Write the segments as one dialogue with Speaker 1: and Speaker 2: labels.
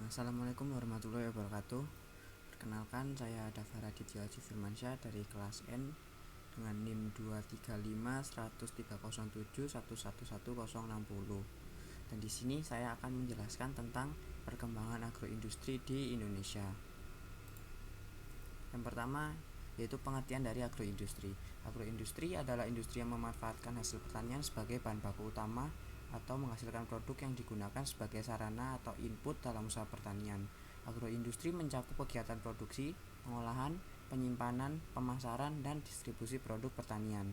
Speaker 1: Assalamualaikum warahmatullahi wabarakatuh. Perkenalkan, saya Dafa Raditya Haji Firmansyah dari kelas N dengan NIM 235-13071111060. Dan di sini saya akan menjelaskan tentang perkembangan agroindustri di Indonesia. Yang pertama yaitu pengertian dari agroindustri. Agroindustri adalah industri yang memanfaatkan hasil pertanian sebagai bahan baku utama atau menghasilkan produk yang digunakan sebagai sarana atau input dalam usaha pertanian. Agroindustri mencakup kegiatan produksi, pengolahan, penyimpanan, pemasaran, dan distribusi produk pertanian.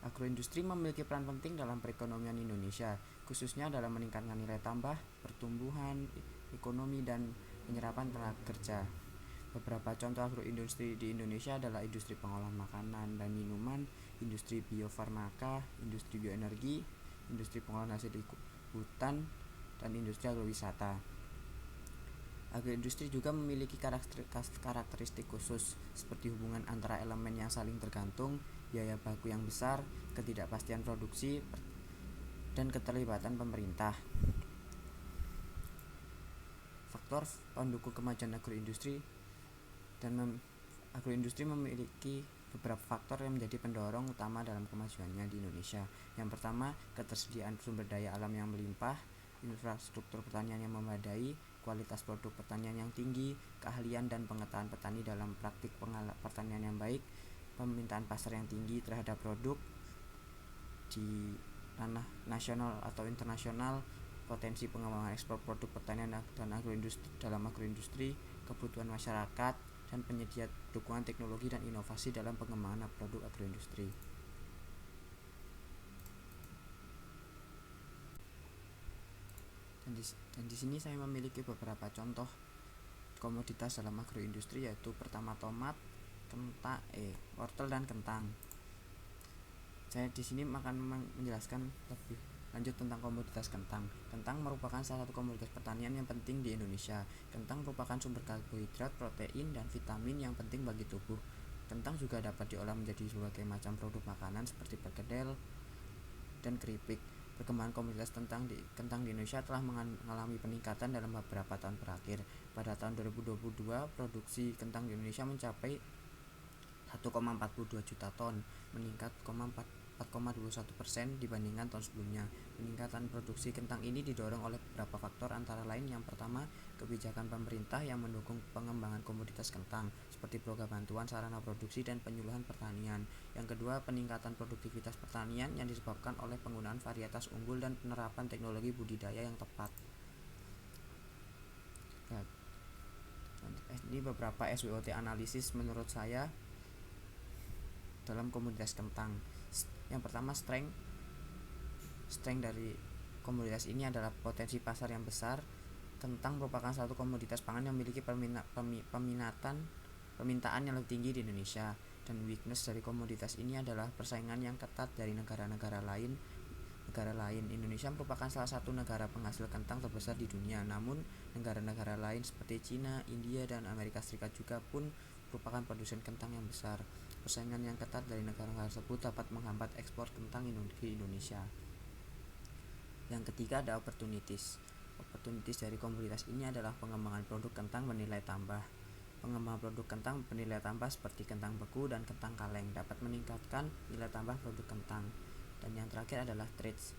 Speaker 1: Agroindustri memiliki peran penting dalam perekonomian Indonesia, khususnya dalam meningkatkan nilai tambah, pertumbuhan ekonomi, dan penyerapan tenaga kerja. Beberapa contoh agroindustri di Indonesia adalah industri pengolahan makanan dan minuman, industri biofarmaka, industri bioenergi, industri pengolahan hasil hutan, dan industri agrowisata. Agroindustri juga memiliki karakteristik khusus seperti hubungan antara elemen yang saling tergantung, biaya baku yang besar, ketidakpastian produksi, dan keterlibatan pemerintah. Faktor pendukung kemajuan agroindustri agroindustri memiliki beberapa faktor yang menjadi pendorong utama dalam kemajuannya di Indonesia. Yang pertama, ketersediaan sumber daya alam yang melimpah, infrastruktur pertanian yang memadai, kualitas produk pertanian yang tinggi, keahlian dan pengetahuan petani dalam praktik pertanian yang baik, permintaan pasar yang tinggi terhadap produk di ranah nasional atau internasional, potensi pengembangan ekspor produk pertanian dan agroindustri, kebutuhan masyarakat, dan penyedia dukungan teknologi dan inovasi dalam pengembangan produk agroindustri. Dan di sini saya memiliki beberapa contoh komoditas dalam agroindustri, yaitu pertama tomat, wortel, dan kentang. Saya di sini akan menjelaskan lebih lanjut tentang komoditas kentang. Kentang merupakan salah satu komoditas pertanian yang penting di Indonesia. Kentang merupakan sumber karbohidrat, protein, dan vitamin yang penting bagi tubuh. Kentang juga dapat diolah menjadi berbagai macam produk makanan seperti perkedel dan keripik. Perkembangan komoditas kentang di Indonesia telah mengalami peningkatan dalam beberapa tahun terakhir. Pada tahun 2022, produksi kentang di Indonesia mencapai 1,42 juta ton, meningkat 4,21% dibandingkan tahun sebelumnya. Peningkatan produksi kentang ini didorong oleh beberapa faktor, antara lain yang pertama, kebijakan pemerintah yang mendukung pengembangan komoditas kentang seperti program bantuan sarana produksi dan penyuluhan pertanian. Yang kedua, peningkatan produktivitas pertanian yang disebabkan oleh penggunaan varietas unggul dan penerapan teknologi budidaya yang tepat. Ini beberapa SWOT analisis menurut saya dalam komoditas kentang. Yang pertama, strength dari komoditas ini adalah potensi pasar yang besar. Kentang merupakan satu komoditas pangan yang memiliki permintaan yang lebih tinggi di Indonesia. Dan weakness dari komoditas ini adalah persaingan yang ketat dari negara lain. Indonesia merupakan salah satu negara penghasil kentang terbesar di dunia. Namun negara-negara lain seperti Cina, India, dan Amerika Serikat juga pun merupakan produsen kentang yang besar. Persaingan yang ketat dari negara-negara tersebut dapat menghambat ekspor kentang di Indonesia. Yang ketiga ada opportunities dari komoditas ini adalah pengembangan produk kentang bernilai tambah. Pengembangan produk kentang bernilai tambah seperti kentang beku dan kentang kaleng dapat meningkatkan nilai tambah produk kentang. Dan yang terakhir adalah trades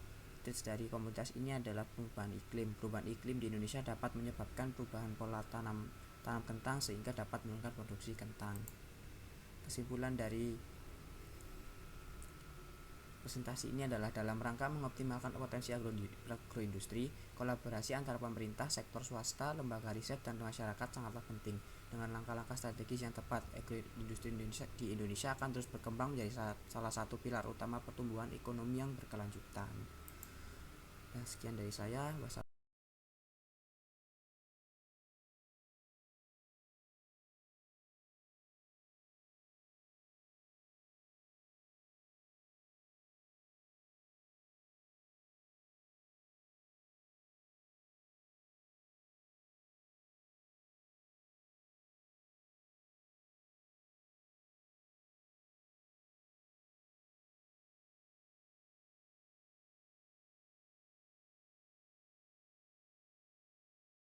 Speaker 1: dari komoditas ini adalah perubahan iklim. Perubahan iklim di Indonesia dapat menyebabkan perubahan pola tanam kentang sehingga dapat menurunkan produksi kentang. Kesimpulan dari presentasi ini adalah dalam rangka mengoptimalkan potensi agroindustri, kolaborasi antara pemerintah, sektor swasta, lembaga riset, dan masyarakat sangatlah penting. Dengan langkah-langkah strategis yang tepat, agroindustri di Indonesia akan terus berkembang menjadi salah satu pilar utama pertumbuhan ekonomi yang berkelanjutan. Sekian dari saya.